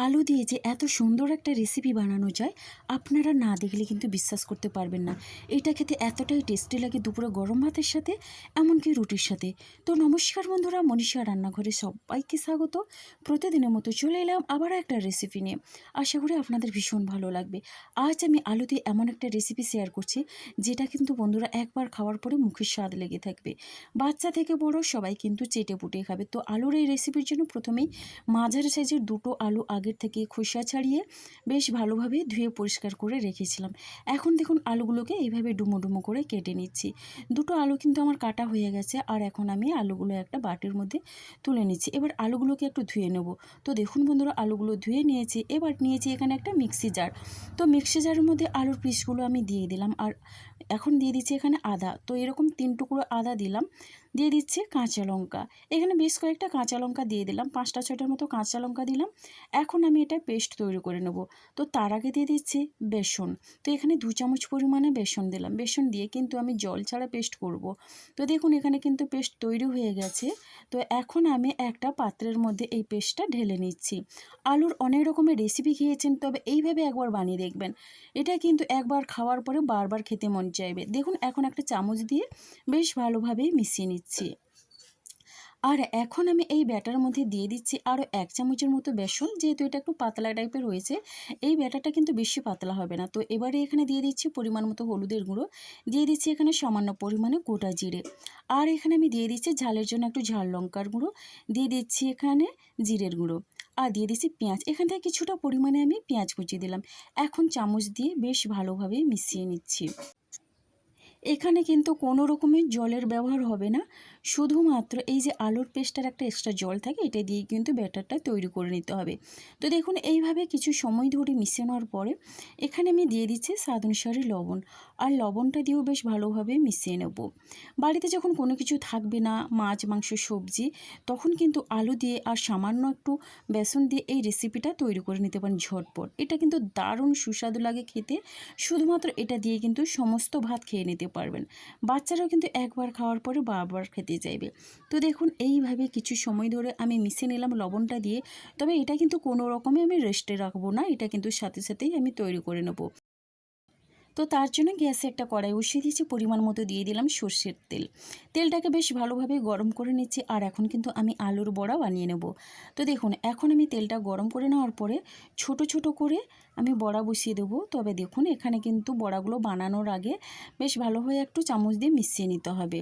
আলু দিয়ে যে এত সুন্দর একটা রেসিপি বানানো যায় আপনারা না দেখলে কিন্তু বিশ্বাস করতে পারবেন না। এটা খেতে এতটাই টেস্টি লাগে দুপুরে গরম ভাতের সাথে, এমনকি রুটির সাথে। তো নমস্কার বন্ধুরা, মনীষা রান্নাঘরে সবাইকে স্বাগত। প্রতিদিনের মতো চলে এলাম আবার একটা রেসিপি নিয়ে। আশা করি আপনাদের ভীষণ ভালো লাগবে। আজ আমি আলু দিয়ে এমন একটা রেসিপি শেয়ার করছি যেটা কিন্তু বন্ধুরা একবার খাওয়ার পরে মুখের স্বাদ লেগে থাকবে। বাচ্চা থেকে বড় সবাই কিন্তু চেটে পুটে খাবে। তো আলুর এই রেসিপির জন্য প্রথমেই মাঝারি সাইজের দুটো আলু আগের থেকে খোসা ছাড়িয়ে বেশ ভালোভাবে ধুয়ে পরিষ্কার করে রেখেছিলাম। এখন দেখুন আলুগুলোকে এইভাবে ডুমো ডুমো করে কেটে নিচ্ছি। দুটো আলু কিন্তু আমার কাটা হয়ে গেছে। আর এখন আমি আলুগুলো একটা বাটির মধ্যে তুলে নিচ্ছি। এবার আলুগুলোকে একটু ধুয়ে নেব। তো দেখুন বন্ধুরা, আলুগুলো ধুয়ে নিয়েছি। এবার নিয়েছি এখানে একটা মিক্সি জার। তো মিক্সি জারের মধ্যে আলুর পিসগুলো আমি দিয়ে দিলাম। আর এখন দিয়ে দিচ্ছি এখানে আদা। তো এরকম 3 টুকরো আদা দিলাম। দিয়ে দিচ্ছি কাঁচা লঙ্কা। এখানে বেশ কয়েকটা কাঁচা লঙ্কা দিয়ে দিলাম, 5টা 6টার মতো কাঁচা লঙ্কা দিলাম। এখন আমি এটা পেস্ট তৈরি করে নেব। তো তার আগে দিয়ে দিচ্ছি বেসন। তো এখানে 2 চামচ পরিমাণে বেসন দিলাম। বেসন দিয়ে কিন্তু আমি জল ছাড়া পেস্ট করব। তো দেখুন এখানে কিন্তু পেস্ট তৈরি হয়ে গেছে। তো এখন আমি একটা পাত্রের মধ্যে এই পেস্টটা ঢেলে নিচ্ছি। আলুর অনেক রকমের রেসিপি খেয়েছেন, তবে এইভাবে একবার বানিয়ে দেখবেন। এটা কিন্তু একবার খাওয়ার পরে বারবার খেতে মন চাইবে। দেখুন এখন একটা চামচ দিয়ে বেশ ভালোভাবে মিশিয়ে নিচ্ছি। আর এখন আমি এই ব্যাটার মধ্যে দিয়ে দিচ্ছি আরও 1 চামচের মতো বেসন। যেহেতু এটা একটু পাতলা টাইপের হয়েছে, এই ব্যাটারটা কিন্তু বেশি পাতলা হবে না। তো এবারে এখানে দিয়ে দিচ্ছি পরিমাণ মতো হলুদের গুঁড়ো, দিয়ে দিচ্ছি এখানে সামান্য পরিমাণে গোটা জিরে। আর এখানে আমি দিয়ে দিচ্ছি ঝালের জন্য একটু ঝাল লঙ্কার গুঁড়ো, দিয়ে দিচ্ছি এখানে জিরের গুঁড়ো, আর দিয়ে দিচ্ছি পেঁয়াজ। এখান থেকে কিছুটা পরিমাণে আমি পেঁয়াজ কুচি দিলাম। এখন চামচ দিয়ে বেশ ভালোভাবে মিশিয়ে নিচ্ছি। এখানে কিন্তু কোনো রকমের জলের ব্যবহার হবে না, শুধুমাত্র এই যে আলুর পেস্টের একটা এক্সট্রা জল থাকে এটা দিয়ে কিন্তু ব্যাটারটা তৈরি করে নিতে হবে। তো দেখুন এইভাবে কিছু সময় ধরে মিশিয়ে নেওয়ার পরে এখানে আমি দিয়ে দিচ্ছি স্বাদ অনুসারে লবণ। আর লবণটা দিয়েও বেশ ভালোভাবে মিশিয়ে নেব। বাড়িতে যখন কোনো কিছু থাকবে না, মাছ মাংস সবজি, তখন কিন্তু আলু দিয়ে আর সামান্য একটু বেসন দিয়ে এই রেসিপিটা তৈরি করে নিতে পারেন ঝটপট। এটা কিন্তু দারুণ সুস্বাদু লাগে খেতে। শুধুমাত্র এটা দিয়ে কিন্তু সমস্ত ভাত খেয়ে নিতে পারবেন। বাচ্চারাও কিন্তু একবার খাওয়ার পরে বারবার খেতে চাইবে। তো দেখুন এইভাবে কিছু সময় ধরে আমি মিশিয়ে নিলাম লবণটা দিয়ে। তবে এটা কিন্তু কোনো রকমে আমি রেস্টে রাখবো না, এটা কিন্তু সাথে সাথেই আমি তৈরি করে নেব। তো তার জন্য গ্যাসে একটা কড়াই বসিয়ে দিয়েছি, পরিমাণ মতো দিয়ে দিলাম সর্ষের তেল। তেলটাকে বেশ ভালোভাবে গরম করে নিচ্ছি। আর এখন কিন্তু আমি আলুর বড়া বানিয়ে নেব। তো দেখুন এখন আমি তেলটা গরম করে নেওয়ার পরে ছোট ছোট করে আমি বড়া বসিয়ে দেবো। তবে দেখুন এখানে কিন্তু বড়াগুলো বানানোর আগে বেশ ভালোভাবে একটু চামচ দিয়ে মিশিয়ে নিতে হবে।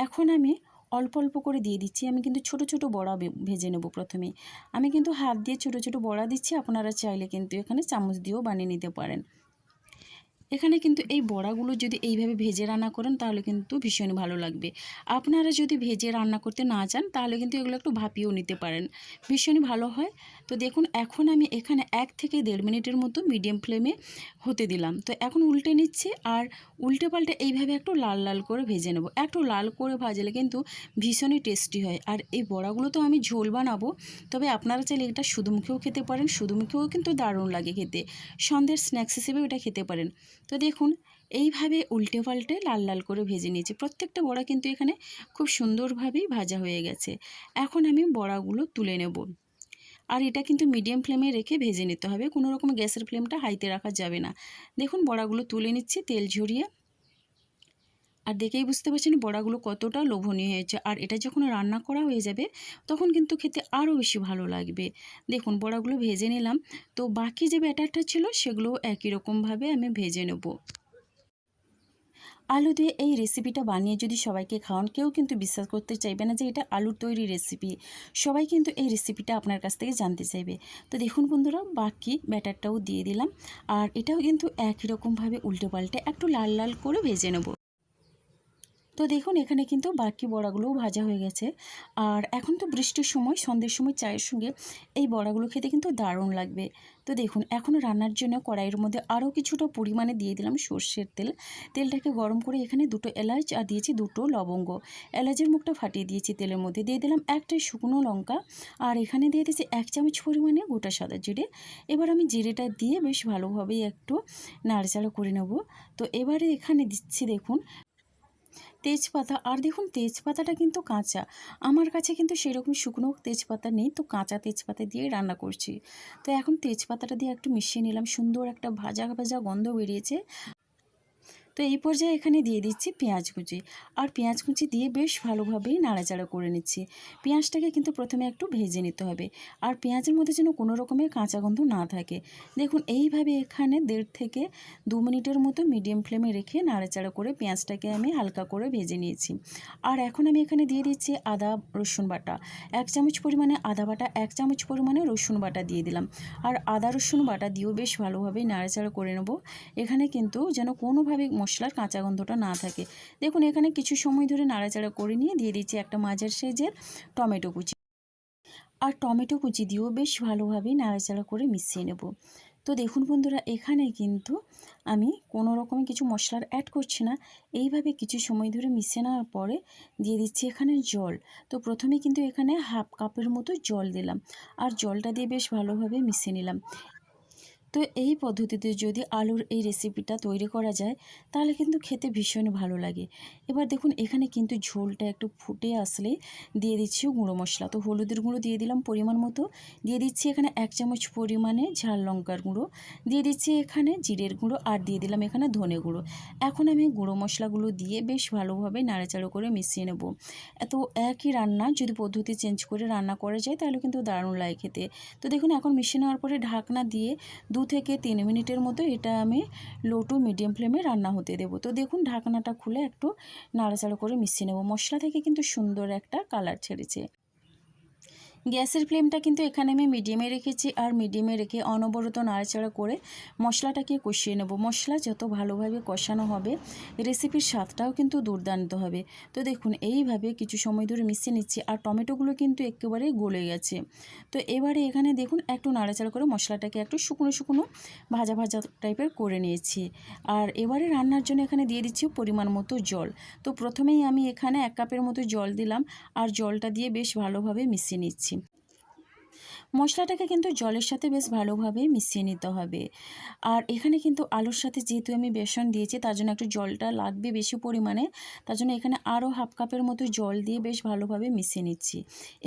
এখন আমি অল্প অল্প করে দিয়ে দিচ্ছি। আমি কিন্তু ছোট ছোট বড়া ভেজে নেব প্রথমে। আমি কিন্তু হাত দিয়ে ছোট ছোট বড়া দিচ্ছি, আপনারা চাইলে কিন্তু এখানে চামচ দিয়েও বানিয়ে নিতে পারেন। এখানে কিন্তু এই বড়াগুলো যদি এইভাবে ভেজে রান্না করেন তাহলে কিন্তু ভীষণ ভালো লাগবে। আপনারা যদি ভেজে রান্না করতে না চান তাহলে কিন্তু এগুলো একটু ভাপিয়েও নিতে পারেন, ভীষণই ভালো হয়। তো দেখুন এখন আমি এখানে 1 থেকে 1.5 মিনিটের মতো মিডিয়াম ফ্লেমে হতে দিলাম। তো এখন উল্টে নিচ্ছি। আর উল্টে পাল্টে এইভাবে একটু লাল লাল করে ভেজে নেব। একটু লাল করে ভাজলে কিন্তু ভীষণই টেস্টি হয়। আর এই বড়াগুলো তো আমি ঝোল বানাবো, তবে আপনারা চাইলে এটা শুধু মুখেও খেতে পারেন। শুধু মুখেও কিন্তু দারুণ লাগে খেতে, সন্ধ্যের স্ন্যাক্স হিসেবেও এটা খেতে পারেন। তো দেখুন এইভাবে উল্টে পাল্টে লাল লাল করে ভেজে নিয়েছি। প্রত্যেকটা বড়া কিন্তু এখানে খুব সুন্দরভাবেই ভাজা হয়ে গেছে। এখন আমি বড়াগুলো তুলে নেব। আর এটা কিন্তু মিডিয়াম ফ্লেমে রেখে ভেজে নিতে হবে, কোনো রকম গ্যাসের ফ্লেমটা হাইতে রাখা যাবে না। দেখুন বড়াগুলো তুলে নিচ্ছি তেল ঝরিয়ে। আর দেখেই বুঝতে পারছেন বড়াগুলো কতটা লোভনীয় হয়েছে। আর এটা যখন রান্না করা হয়ে যাবে তখন কিন্তু খেতে আরও বেশি ভালো লাগবে। দেখুন বড়াগুলো ভেজে নিলাম। তো বাকি যে ব্যাটারটা ছিল সেগুলোও একই রকমভাবে আমি ভেজে নেব। আলু দিয়ে এই রেসিপিটা বানিয়ে যদি সবাইকে খাওয়ান, কেউ কিন্তু বিশ্বাস করতে চাইবে না যে এটা আলুর তৈরি রেসিপি। সবাই কিন্তু এই রেসিপিটা আপনার কাছ থেকে জানতে চাইবে। তো দেখুন বন্ধুরা, বাকি ব্যাটারটাও দিয়ে দিলাম। আর এটাও কিন্তু একই রকমভাবে উল্টে পাল্টে একটু লাল লাল করে ভেজে নেব। তো দেখুন এখানে কিন্তু বাকি বড়াগুলোও ভাজা হয়ে গেছে। আর এখন তো বৃষ্টির সময়, সন্ধ্যের সময় চায়ের সঙ্গে এই বড়াগুলো খেতে কিন্তু দারুণ লাগবে। তো দেখুন এখন রান্নার জন্য কড়াইয়ের মধ্যে আরও কিছুটা পরিমাণে দিয়ে দিলাম সর্ষের তেল। তেলটাকে গরম করে এখানে 2টো এলাচ আর দিয়েছি 2টো লবঙ্গ। এলাচের মুখটা ফাটিয়ে দিয়েছি তেলের মধ্যে, দিয়ে দিলাম একটা শুকনো লঙ্কা। আর এখানে দিয়ে দিয়েছি 1 চামচ পরিমাণে গোটা সাদা জিরে। এবার আমি জিরেটা দিয়ে বেশ ভালোভাবেই একটু নাড়াচাড়া করে নেব। তো এবারে এখানে দিচ্ছি দেখুন তেজপাতা। আর দেখুন তেজপাতাটা কিন্তু কাঁচা, আমার কাছে কিন্তু সেরকম শুকনো তেজপাতা নেই, তো কাঁচা তেজপাতা দিয়ে রান্না করছি। তো এখন তেজপাতাটা দিয়ে একটু মিশিয়ে নিলাম, সুন্দর একটা ভাজা ভাজা গন্ধ বেরিয়েছে। তো এই পর্যায়ে এখানে দিয়ে দিচ্ছি পেঁয়াজ কুচি, আর পেঁয়াজ কুচি দিয়ে বেশ ভালোভাবেই নাড়াচাড়া করে নিচ্ছি। পেঁয়াজটাকে কিন্তু প্রথমে একটু ভেজে নিতে হবে, আর পেঁয়াজের মধ্যে যেন কোনো রকমের কাঁচা গন্ধ না থাকে। দেখুন এইভাবে এখানে 1.5 থেকে 2 মিনিটের মতো মিডিয়াম ফ্লেমে রেখে নাড়াচাড়া করে পেঁয়াজটাকে আমি হালকা করে ভেজে নিয়েছি। আর এখন আমি এখানে দিয়ে দিচ্ছি আদা রসুন বাটা 1 চামচ পরিমাণে, আদা বাটা 1 চামচ পরিমাণে, রসুন বাটা দিয়ে দিলাম। আর আদা রসুন বাটা দিয়েও বেশ ভালোভাবেই নাড়াচাড়া করে নেব। এখানে কিন্তু যেন কোনোভাবে মশলার কাঁচা গন্ধটা না থাকে। দেখুন এখানে কিছু সময় ধরে নাড়াচাড়া করে নিয়ে দিয়ে দিচ্ছি একটা মাঝার সাইজের টমেটো কুচি, আর টমেটো কুচি দিয়েও বেশ ভালোভাবেই নাড়াচাড়া করে মিশিয়ে নেব। তো দেখুন বন্ধুরা, এখানে কিন্তু আমি কোনো রকমের কিছু মশলার অ্যাড করছি না। এইভাবে কিছু সময় ধরে মিশিয়ে নেওয়ার পরে দিয়ে দিচ্ছি এখানে জল। তো প্রথমে কিন্তু এখানে 1/2 কাপের মতো জল দিলাম, আর জলটা দিয়ে বেশ ভালোভাবে মিশিয়ে নিলাম। তো এই পদ্ধতিতে যদি আলুর এই রেসিপিটা তৈরি করা যায় তাহলে কিন্তু খেতে ভীষণ ভালো লাগে। এবার দেখুন এখানে কিন্তু ঝোলটা একটু ফুটে আসলে দিয়ে দিচ্ছি গুঁড়ো মশলা। তো হলুদের গুঁড়ো দিয়ে দিলাম পরিমাণ মতো, দিয়ে দিচ্ছি এখানে 1 চামচ পরিমাণে ঝাল লঙ্কার গুঁড়ো, দিয়ে দিচ্ছি এখানে জিরের গুঁড়ো, আর দিয়ে দিলাম এখানে ধনে গুঁড়ো। এখন আমি গুঁড়ো মশলাগুলো দিয়ে বেশ ভালোভাবে নাড়াচাড়া করে মিশিয়ে নেব। তো একই রান্না যদি পদ্ধতি চেঞ্জ করে রান্না করা যায় তাহলে কিন্তু দারুণ লাগে খেতে। তো দেখুন এখন মিশিয়ে নেওয়ার পরে ঢাকনা দিয়ে 2 থেকে 3 মিনিটের মতো এটা আমি লো টু মিডিয়াম ফ্লেমে রান্না হতে দেবো। তো দেখুন ঢাকনাটা খুলে একটু নাড়াচাড়া করে মিশিয়ে নেব। মশলা থেকে কিন্তু সুন্দর একটা কালার ছেড়েছে। গ্যাসের ফ্লেমটা কিন্তু এখানে আমি মিডিয়ামে রেখেছি, আর মিডিয়ামে রেখে অনবরত নাড়াচাড়া করে মশলাটাকে কষিয়ে নেব। মশলা যত ভালোভাবে কষানো হবে রেসিপির স্বাদটাও কিন্তু দুর্দান্ত হবে। তো দেখুন এইভাবে কিছু সময় ধরে মিশিয়ে নিচ্ছি, আর টমেটোগুলো কিন্তু একেবারে গলে গেছে। তো এবারে এখানে দেখুন একটু নাড়াচাড়া করে মশলাটাকে একটু শুকনো শুকনো ভাজা ভাজা টাইপের করে নিয়েছি। আর এবারে রান্নার জন্য এখানে দিয়ে দিচ্ছি পরিমাণ মতো জল। তো প্রথমেই আমি এখানে 1 কাপের মতো জল দিলাম, আর জলটা দিয়ে বেশ ভালোভাবে মিশিয়ে নিচ্ছি। মশলাটাকে কিন্তু জলের সাথে বেশ ভালোভাবে মিশিয়ে নিতে হবে। আর এখানে কিন্তু আলুর সাথে যেহেতু আমি বেসন দিয়েছি তার জন্য একটু জলটা লাগবে বেশি পরিমাণে, তার জন্য এখানে আরও 1/2 কাপের মতো জল দিয়ে বেশ ভালোভাবে মিশিয়ে নিচ্ছি।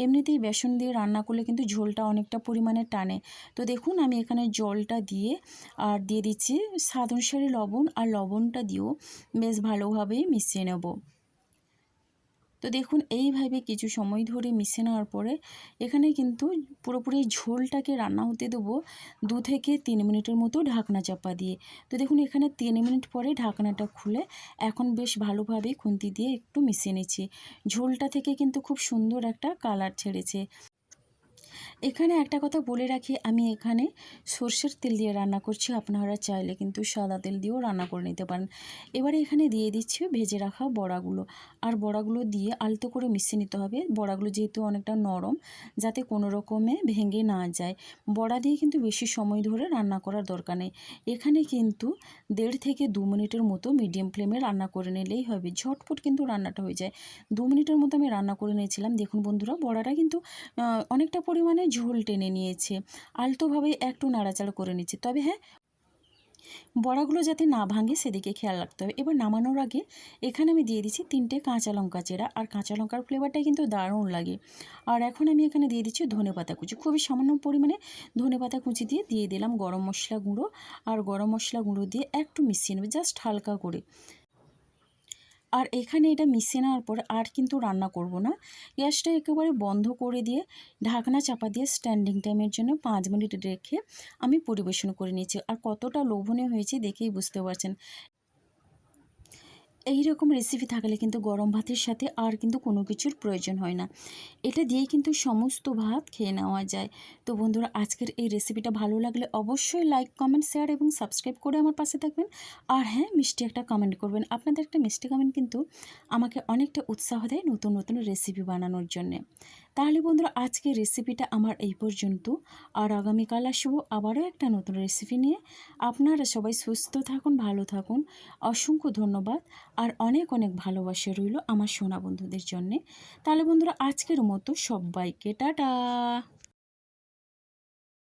এমনিতেই বেসন দিয়ে রান্না করলে কিন্তু ঝোলটা অনেকটা পরিমাণে টানে। তো দেখুন আমি এখানে জলটা দিয়ে আর দিয়ে দিচ্ছি স্বাদ অনুসারে লবণ, আর লবণটা দিয়েও বেশ ভালোভাবেই মিশিয়ে নেব। তো দেখুন এইভাবে কিছু সময় ধরে মিশিয়ে নেওয়ার পরে এখানে কিন্তু পুরোপুরি ঝোলটাকে রান্না হতে দেবো 2 থেকে 3 মিনিটের মতো ঢাকনা চাপা দিয়ে। তো দেখুন এখানে 3 মিনিট পরে ঢাকনাটা খুলে এখন বেশ ভালোভাবে খুন্তি দিয়ে একটু মিশিয়ে নিচ্ছি। ঝোলটা থেকে কিন্তু খুব সুন্দর একটা কালার ছেড়েছে। এখানে একটা কথা বলে রাখি, আমি এখানে সরষের তেল দিয়ে রান্না করছি, আপনারা চাইলে কিন্তু সাদা তেল দিয়েও রান্না করে নিতে পারেন। এবারে এখানে দিয়ে দিচ্ছি ভেজে রাখা বড়াগুলো, আর বড়াগুলো দিয়ে আলতো করে মিশিয়ে নিতে হবে। বড়াগুলো যেহেতু অনেকটা নরম, যাতে কোনো রকমে ভেঙে না যায়। বড়া দিয়ে কিন্তু বেশি সময় ধরে রান্না করার দরকার নেই। এখানে কিন্তু 1.5 থেকে 2 মিনিটের মতো মিডিয়াম ফ্লেমে রান্না করে নিলেই হবে, ঝটপট কিন্তু রান্নাটা হয়ে যায়। 2 মিনিটের মতো আমি রান্না করে নিয়েছিলাম। দেখুন বন্ধুরা, বড়াটা কিন্তু অনেকটা পরিমাণে ঝোল টেনে নিয়েছে। আলতোভাবে একটু নাড়াচাড়া করে নিচ্ছি। তবে হ্যাঁ, বড়াগুলো যাতে না ভাঙে সেদিকে খেয়াল রাখতে হবে। এবার নামানোর আগে এখানে আমি দিয়ে দিচ্ছি 3টে কাঁচা লঙ্কা চেরা, আর কাঁচা লঙ্কার ফ্লেভারটা কিন্তু দারুণ লাগে। আর এখন আমি এখানে দিয়ে দিচ্ছি ধনেপাতা কুচি, খুবই সামান্য পরিমাণে ধনেপাতা কুচি দিয়ে দিলাম গরম মশলা গুঁড়ো, আর গরম মশলা গুঁড়ো দিয়ে একটু মিশিয়ে নেবে জাস্ট হালকা করে। আর এখানে এটা মিশিয়ে নেওয়ার পর আর কিন্তু রান্না করব না, গ্যাসটা একেবারে বন্ধ করে দিয়ে ঢাকনা চাপা দিয়ে স্ট্যান্ডিং টাইমের জন্য 5 মিনিট রেখে আমি পরিবেশন করে নিয়েছি। আর কতটা লোভনীয় হয়েছে দেখেই বুঝতে পারছেন। এই রকম রেসিপি থাকলে কিন্তু গরম ভাতের সাথে আর কিন্তু কোনো কিছুর প্রয়োজন হয় না। এটা দিয়েই কিন্তু সমস্ত ভাত খেয়ে নেওয়া যায়। তো বন্ধুরা, আজকের এই রেসিপিটা ভালো লাগলে অবশ্যই লাইক, কমেন্ট, শেয়ার এবং সাবস্ক্রাইব করে আমার পাশে থাকবেন। আর হ্যাঁ, মিষ্টি একটা কমেন্ট করবেন। আপনাদের একটা মিষ্টি কমেন্ট কিন্তু আমাকে অনেকটা উৎসাহ দেয় নতুন নতুন রেসিপি বানানোর জন্যে। তাহলে বন্ধুরা, আজকের রেসিপিটা আমার এই পর্যন্ত। আর আগামীকাল আসবো আবারও একটা নতুন রেসিপি নিয়ে। আপনারা সবাই সুস্থ থাকুন, ভালো থাকুন। অসংখ্য ধন্যবাদ, আর অনেক অনেক ভালোবাসা রইল আমার সোনা বন্ধুদের জন্যে। তাহলে বন্ধুরা, আজকের মতো সবাইকে টাটা।